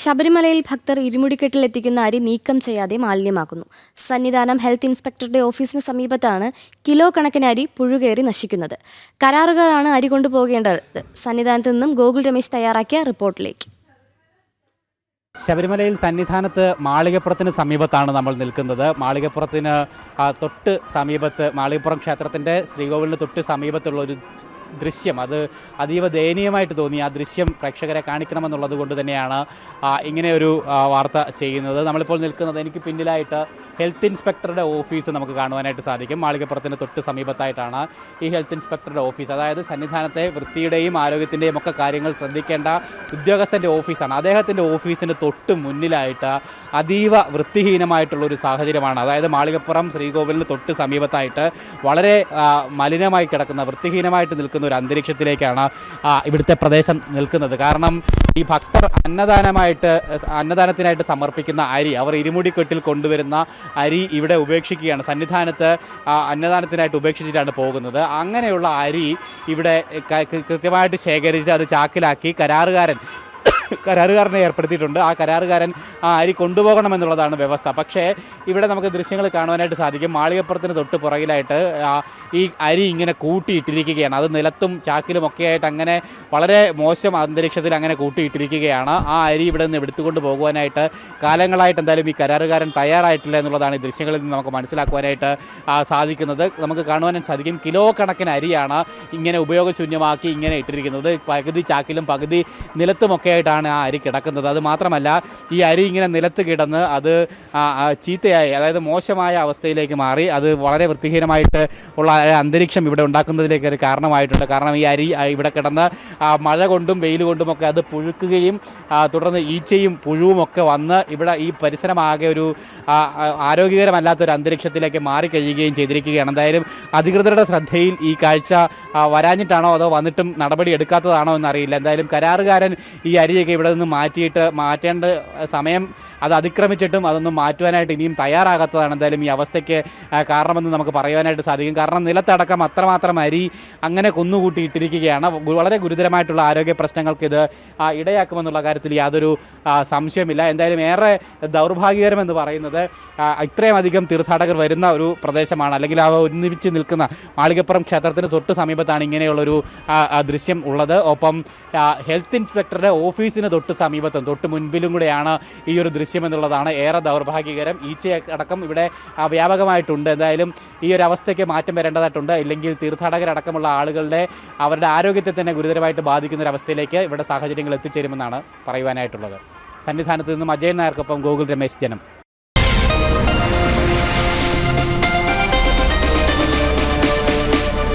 ശബരിമലയിൽ ഭക്തർ ഇരുമുടിക്കെട്ടിലെത്തിക്കുന്ന അരി നീക്കം ചെയ്യാതെ മാലിന്യമാക്കുന്നു. സന്നിധാനം ഹെൽത്ത് ഇൻസ്പെക്ടറുടെ ഓഫീസിന് സമീപത്താണ് കിലോ കണക്കിന് അരി പുഴുകേറി നശിക്കുന്നത്. കരാറുകാരാണ് അരി കൊണ്ടുപോകേണ്ടത്. സന്നിധാനത്ത് നിന്നും ഗോകുൽ രമേശ് തയ്യാറാക്കിയ റിപ്പോർട്ടിലേക്ക്. ശബരിമലയിൽ സന്നിധാനത്ത് മാളികപ്പുറത്തിന് സമീപത്താണ് നമ്മൾ നിൽക്കുന്നത്. മാളികപ്പുറത്തിന് തൊട്ട് സമീപത്ത്, മാളികപ്പുറം ക്ഷേത്രത്തിൻ്റെ ശ്രീകോവിലിന് തൊട്ട് സമീപത്തുള്ള ഒരു ദൃശ്യം, അത് അതീവ ദയനീയമായിട്ട് തോന്നി. ആ ദൃശ്യം പ്രേക്ഷകരെ കാണിക്കണമെന്നുള്ളത് കൊണ്ട് തന്നെയാണ് ഇങ്ങനെ ഒരു വാർത്ത ചെയ്യുന്നത്. നമ്മളിപ്പോൾ നിൽക്കുന്നത്, എനിക്ക് പിന്നിലായിട്ട് ഹെൽത്ത് ഇൻസ്പെക്ടറുടെ ഓഫീസ് നമുക്ക് കാണുവാനായിട്ട് സാധിക്കും. മാളികപ്പുറത്തിന് തൊട്ട് സമീപത്തായിട്ടാണ് ഈ ഹെൽത്ത് ഇൻസ്പെക്ടറുടെ ഓഫീസ്. അതായത് സന്നിധാനത്തെ വൃത്തിയുടെയും ആരോഗ്യത്തിൻ്റെയും ഒക്കെ കാര്യങ്ങൾ ശ്രദ്ധിക്കേണ്ട ഉദ്യോഗസ്ഥൻ്റെ ഓഫീസാണ്. അദ്ദേഹത്തിൻ്റെ ഓഫീസിന് തൊട്ട് മുന്നിലായിട്ട് അതീവ വൃത്തിഹീനമായിട്ടുള്ളൊരു സാഹചര്യമാണ്. അതായത് മാളികപ്പുറം ശ്രീകോവിലിന് തൊട്ട് സമീപത്തായിട്ട് വളരെ മലിനമായി കിടക്കുന്ന, വൃത്തിഹീനമായിട്ട് നിൽക്കുന്ന ഒരു അന്തരീക്ഷത്തിലേക്കാണ് ഇവിടുത്തെ പ്രദേശം നിൽക്കുന്നത്. കാരണം ഈ ഭക്തർ അന്നദാനത്തിനായിട്ട് സമർപ്പിക്കുന്ന അരി, അവർ ഇരുമുടിക്കെട്ടിൽ കൊണ്ടുവരുന്ന അരി ഇവിടെ ഉപേക്ഷിക്കുകയാണ്. സന്നിധാനത്ത് അന്നദാനത്തിനായിട്ട് ഉപേക്ഷിച്ചിട്ടാണ് പോകുന്നത്. അങ്ങനെയുള്ള അരി ഇവിടെ കൃത്യമായിട്ട് ശേഖരിച്ച് അത് ചാക്കിലാക്കി കരാറുകാരനെ ഏർപ്പെടുത്തിയിട്ടുണ്ട്. ആ കരാറുകാരൻ ആ അരി കൊണ്ടുപോകണമെന്നുള്ളതാണ് വ്യവസ്ഥ. പക്ഷേ ഇവിടെ നമുക്ക് ദൃശ്യങ്ങൾ കാണുവാനായിട്ട് സാധിക്കും. മാളികപ്പുറത്തിന് തൊട്ട് പുറകിലായിട്ട് ഈ അരി ഇങ്ങനെ കൂട്ടിയിട്ടിരിക്കുകയാണ്. അത് നിലത്തും ചാക്കിലുമൊക്കെ ആയിട്ട് അങ്ങനെ വളരെ മോശം അന്തരീക്ഷത്തിൽ അങ്ങനെ കൂട്ടിയിട്ടിരിക്കുകയാണ്. ആ അരി ഇവിടെ നിന്ന് എടുത്തുകൊണ്ട് പോകുവാനായിട്ട് കാലങ്ങളായിട്ട് എന്തായാലും ഈ കരാറുകാരൻ തയ്യാറായിട്ടില്ല എന്നുള്ളതാണ് ഈ ദൃശ്യങ്ങളിൽ നിന്ന് നമുക്ക് മനസ്സിലാക്കുവാനായിട്ട് സാധിക്കുന്നത്. നമുക്ക് കാണുവാനായിട്ട് സാധിക്കും, കിലോ കണക്കിന് അരിയാണ് ഇങ്ങനെ ഉപയോഗശൂന്യമാക്കി ഇങ്ങനെ ഇട്ടിരിക്കുന്നത്. പകുതി ചാക്കിലും പകുതി നിലത്തുമൊക്കെ ആയിട്ടാണ് ആ അരി കിടക്കുന്നത്. അത് മാത്രമല്ല, ഈ അരി ഇങ്ങനെ നിലത്ത് കിടന്ന് അത് ചീത്തയായി, അതായത് മോശമായ അവസ്ഥയിലേക്ക് മാറി. അത് വളരെ വൃത്തിഹീനമായിട്ട് ഉള്ള അന്തരീക്ഷം ഇവിടെ ഉണ്ടാക്കുന്നതിലേക്ക് ഒരു കാരണമായിട്ടുണ്ട്. കാരണം ഈ അരി ഇവിടെ കിടന്ന് മഴ കൊണ്ടും വെയിൽ കൊണ്ടുമൊക്കെ അത് പുഴുക്കുകയും തുടർന്ന് ഈച്ചയും പുഴുവുമൊക്കെ വന്ന് ഇവിടെ ഈ പരിസരമാകെ ഒരു ആരോഗ്യകരമല്ലാത്തൊരു അന്തരീക്ഷത്തിലേക്ക് മാറിക്കഴിയുകയും ചെയ്തിരിക്കുകയാണ്. എന്തായാലും അധികൃതരുടെ ശ്രദ്ധയിൽ ഈ കാഴ്ച വരാഞ്ഞിട്ടാണോ അതോ വന്നിട്ടും നടപടി എടുക്കാത്തതാണോ എന്നറിയില്ല. എന്തായാലും കരാറുകാരൻ ഈ അരിയൊക്കെ ഇവിടെ നിന്ന് മാറ്റേണ്ട സമയം അത് അതിക്രമിച്ചിട്ടും അതൊന്നും മാറ്റുവാനായിട്ട് ഇനിയും തയ്യാറാകാത്തതാണ് എന്തായാലും ഈ അവസ്ഥയ്ക്ക് കാരണമെന്ന് നമുക്ക് പറയുവാനായിട്ട് സാധിക്കും. കാരണം നിലത്തടക്കം അത്രമാത്രം അരി അങ്ങനെ കുന്നുകൂട്ടിയിട്ടിരിക്കുകയാണ്. വളരെ ഗുരുതരമായിട്ടുള്ള ആരോഗ്യ പ്രശ്നങ്ങൾക്ക് ഇത് ഇടയാക്കുമെന്നുള്ള കാര്യത്തിൽ യാതൊരു സംശയമില്ല. എന്തായാലും ഏറെ ദൗർഭാഗ്യകരമെന്ന് പറയുന്നത്, ഇത്രയും അധികം തീർത്ഥാടകർ വരുന്ന ഒരു പ്രദേശമാണ്, അല്ലെങ്കിൽ അവ ഒന്നിച്ച് നിൽക്കുന്ന മാളികപ്പുറം ക്ഷേത്രത്തിന് തൊട്ട് സമീപത്താണ് ഇങ്ങനെയുള്ളൊരു ദൃശ്യം ഉള്ളത്. ഒപ്പം ഹെൽത്ത് ഇൻസ്പെക്ടറുടെ ഓഫീസിന് തൊട്ട് സമീപത്തും തൊട്ട് മുൻപിലും കൂടെയാണ് ഈ ഒരു ദൃശ്യം എന്നുള്ളതാണ് ഏറെ ദൗർഭാഗ്യകരം. ഈച്ചയടക്കം ഇവിടെ വ്യാപകമായിട്ടുണ്ട്. എന്തായാലും ഈ ഒരു അവസ്ഥയ്ക്ക് മാറ്റം വരേണ്ടതായിട്ടുണ്ട്. ഇല്ലെങ്കിൽ തീർത്ഥാടകരടക്കമുള്ള ആളുകളുടെ അവരുടെ ആരോഗ്യത്തെ തന്നെ ഗുരുതരമായിട്ട് ബാധിക്കുന്ന ഒരു അവസ്ഥയിലേക്ക് ഇവിടെ സാഹചര്യങ്ങൾ എത്തിച്ചേരുമെന്നാണ് പറയുവാനായിട്ടുള്ളത്. സന്നിധാനത്ത് നിന്നും അജയൻ നായർക്കൊപ്പം ഗോകുൽ രമേശ്, ജനം.